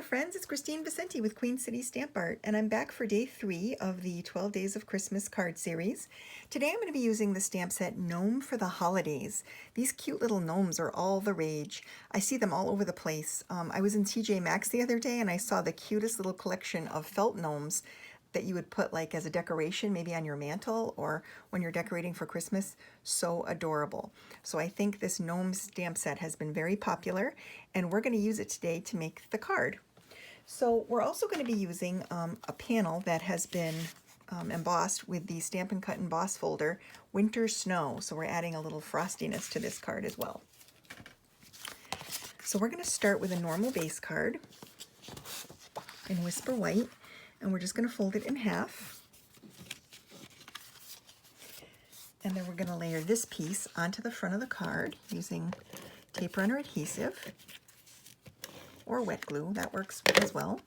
friends, it's Christine Vicenti with Queen City Stamp Art, and I'm back for day 3 of the 12 Days of Christmas card series. Today I'm going to be using the stamp set Gnome for the Holidays. These cute little gnomes are all the rage. I see them all over the place. I was in TJ Maxx the other day and I saw the cutest little collection of felt gnomes that you would put like as a decoration, maybe on your mantle or when you're decorating for Christmas. So adorable. So I think this gnome stamp set has been very popular, and we're going to use it today to make the card. So we're also going to be using a panel that has been embossed with the Stampin' Cut Emboss folder, Winter Snow. So we're adding a little frostiness to this card as well. So we're going to start with a normal base card in Whisper White, and we're just going to fold it in half. And then we're going to layer this piece onto the front of the card using tape runner adhesive or wet glue. That works as well.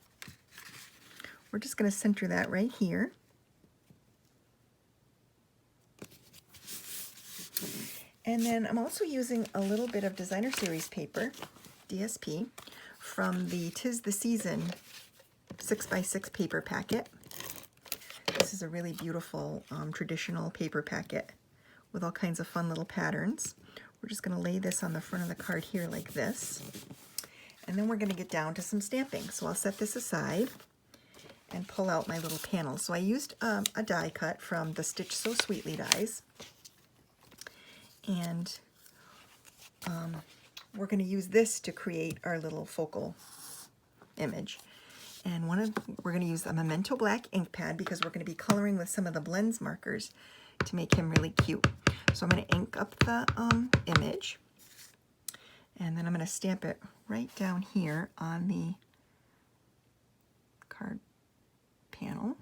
We're just going to center that right here. And then I'm also using a little bit of Designer Series paper, DSP, from the 'Tis the Season 6x6 paper packet. This is a really beautiful traditional paper packet with all kinds of fun little patterns. We're just going to lay this on the front of the card here like this. And then we're going to get down to some stamping. So I'll set this aside and pull out my little panel. So I used a die cut from the Stitch So Sweetly dies. And we're going to use this to create our little focal image. And we're going to use a Memento Black ink pad because we're going to be coloring with some of the blends markers to make him really cute. So I'm going to ink up the image, and then I'm going to stamp it right down here on the card panel,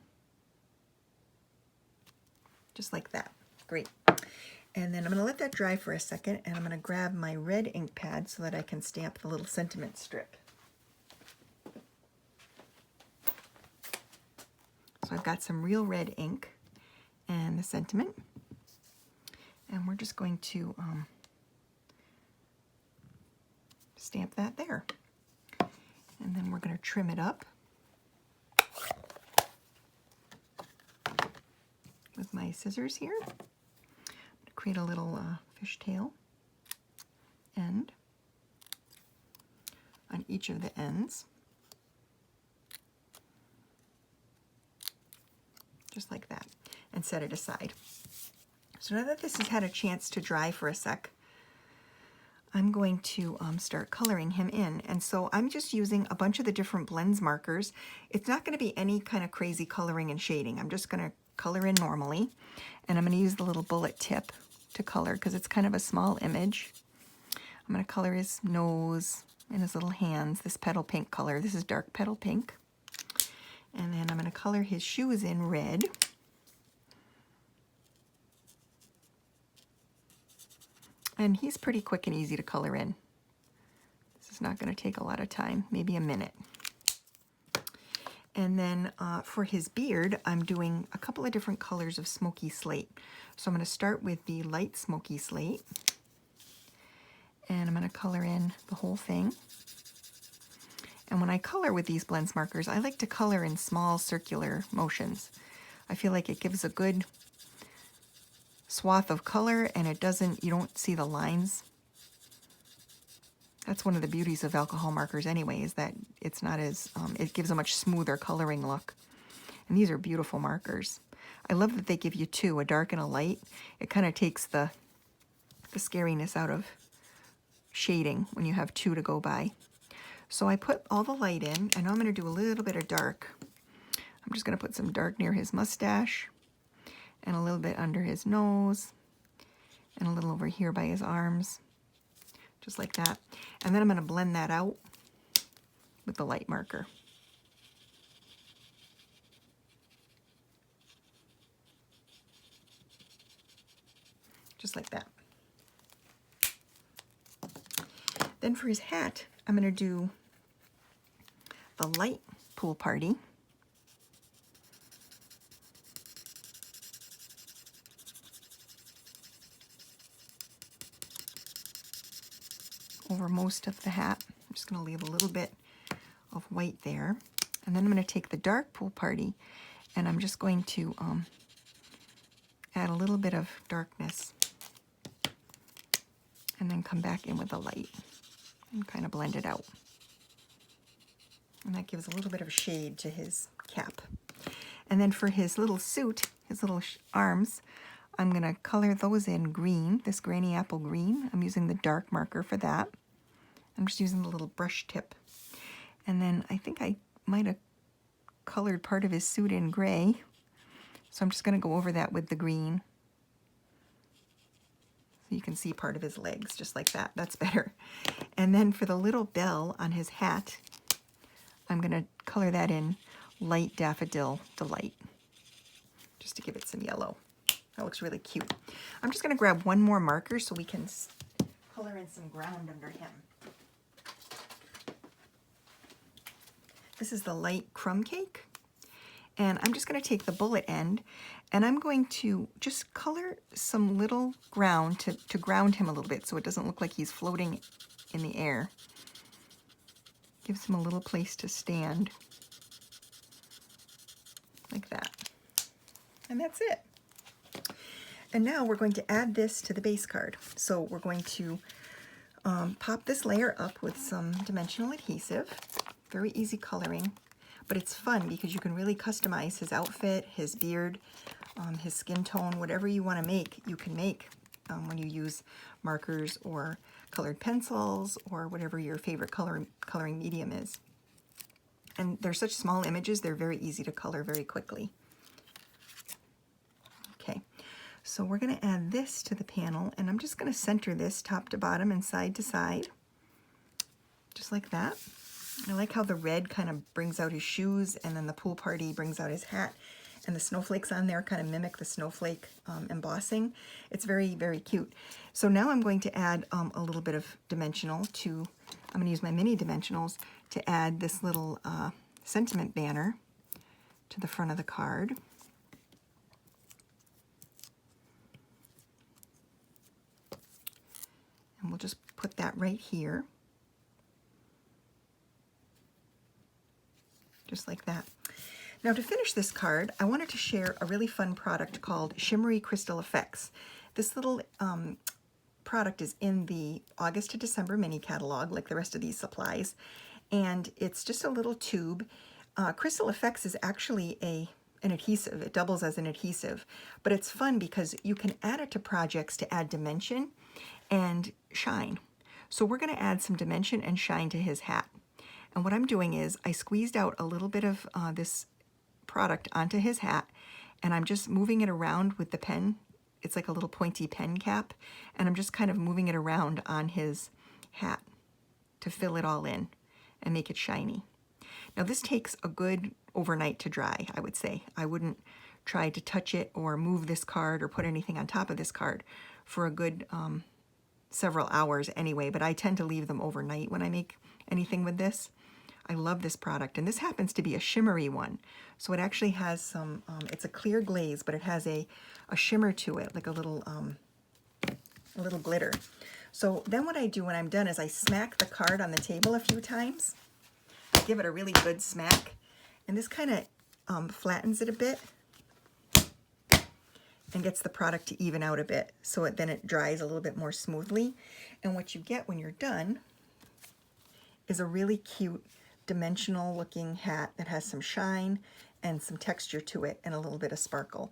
just like that. Great. And then I'm going to let that dry for a second, and I'm going to grab my red ink pad so that I can stamp the little sentiment strip. So I've got some real red ink and the sentiment, and we're just going to stamp that there. And then we're going to trim it up with my scissors here. I'm going to create a little fishtail end on each of the ends. Just like that, and set it aside. So now that this has had a chance to dry for a sec, I'm going to start coloring him in. And so I'm just using a bunch of the different blends markers. It's not going to be any kind of crazy coloring and shading. I'm just going to color in normally, and I'm going to use the little bullet tip to color because it's kind of a small image. I'm going to color his nose and his little hands, this petal pink color. This is dark petal pink. And then I'm going to color his shoes in red. And he's pretty quick and easy to color in. This is not going to take a lot of time, maybe a minute. And then for his beard, I'm doing a couple of different colors of smoky slate. So I'm going to start with the light smoky slate. And I'm going to color in the whole thing. And when I color with these blends markers, I like to color in small circular motions. I feel like it gives a good swath of color, and you don't see the lines. That's one of the beauties of alcohol markers anyway, is that it's not as, it gives a much smoother coloring look. And these are beautiful markers. I love that they give you two, a dark and a light. It kind of takes the scariness out of shading when you have two to go by. So I put all the light in, and now I'm going to do a little bit of dark. I'm just going to put some dark near his mustache, and a little bit under his nose, and a little over here by his arms, just like that. And then I'm going to blend that out with the light marker. Just like that. Then for his hat, I'm going to do the light pool party. Over most of the hat. I'm just going to leave a little bit of white there. And then I'm going to take the dark pool party and I'm just going to add a little bit of darkness and then come back in with the light and kind of blend it out. And that gives a little bit of shade to his cap. And then for his little suit, his little arms, I'm going to color those in green, this granny apple green. I'm using the dark marker for that. I'm just using the little brush tip. And then I think I might have colored part of his suit in gray. So I'm just going to go over that with the green. So you can see part of his legs, just like that. That's better. And then for the little bell on his hat, I'm going to color that in light daffodil delight, just to give it some yellow. That looks really cute. I'm just going to grab one more marker so we can color in some ground under him. This is the light crumb cake. And I'm just going to take the bullet end and I'm going to just color some little ground to ground him a little bit so it doesn't look like he's floating in the air. Gives him a little place to stand. Like that. And that's it. And now we're going to add this to the base card. So we're going to pop this layer up with some dimensional adhesive. Very easy coloring, but it's fun because you can really customize his outfit, his beard, his skin tone, whatever you want to make, you can make when you use markers or colored pencils or whatever your favorite coloring medium is. And they're such small images, they're very easy to color very quickly. Okay, so we're going to add this to the panel, and I'm just going to center this top to bottom and side to side, just like that. I like how the red kind of brings out his shoes, and then the pool party brings out his hat, and the snowflakes on there kind of mimic the snowflake embossing. It's very, very cute. So now I'm going to add a little bit of dimensional to, I'm going to use my mini dimensionals to add this little sentiment banner to the front of the card. And we'll just put that right here. Just like that. Now to finish this card, I wanted to share a really fun product called Shimmery Crystal Effects. This little product is in the August to December mini catalog, like the rest of these supplies, and it's just a little tube. Crystal Effects is actually an adhesive. It doubles as an adhesive, but it's fun because you can add it to projects to add dimension and shine. So we're going to add some dimension and shine to his hat. And what I'm doing is I squeezed out a little bit of this product onto his hat, and I'm just moving it around with the pen. It's like a little pointy pen cap, and I'm just kind of moving it around on his hat to fill it all in and make it shiny. Now this takes a good overnight to dry, I would say. I wouldn't try to touch it or move this card or put anything on top of this card for a good several hours anyway, but I tend to leave them overnight when I make anything with this. I love this product, and this happens to be a shimmery one. So it actually has some, it's a clear glaze, but it has a shimmer to it, like a little glitter. So then what I do when I'm done is I smack the card on the table a few times. I give it a really good smack, and this kind of flattens it a bit and gets the product to even out a bit, so then it dries a little bit more smoothly. And what you get when you're done is a really cute dimensional looking hat that has some shine and some texture to it and a little bit of sparkle.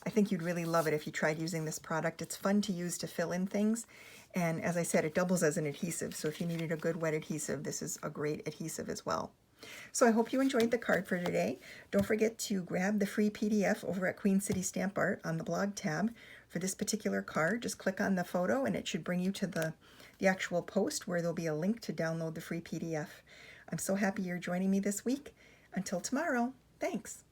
I think you'd really love it if you tried using this product. It's fun to use to fill in things, and as I said, it doubles as an adhesive, so if you needed a good wet adhesive, this is a great adhesive as well. So I hope you enjoyed the card for today. Don't forget to grab the free PDF over at Queen City Stamp Art on the blog tab for this particular card. Just click on the photo and it should bring you to the actual post where there'll be a link to download the free PDF. I'm so happy you're joining me this week. Until tomorrow, thanks.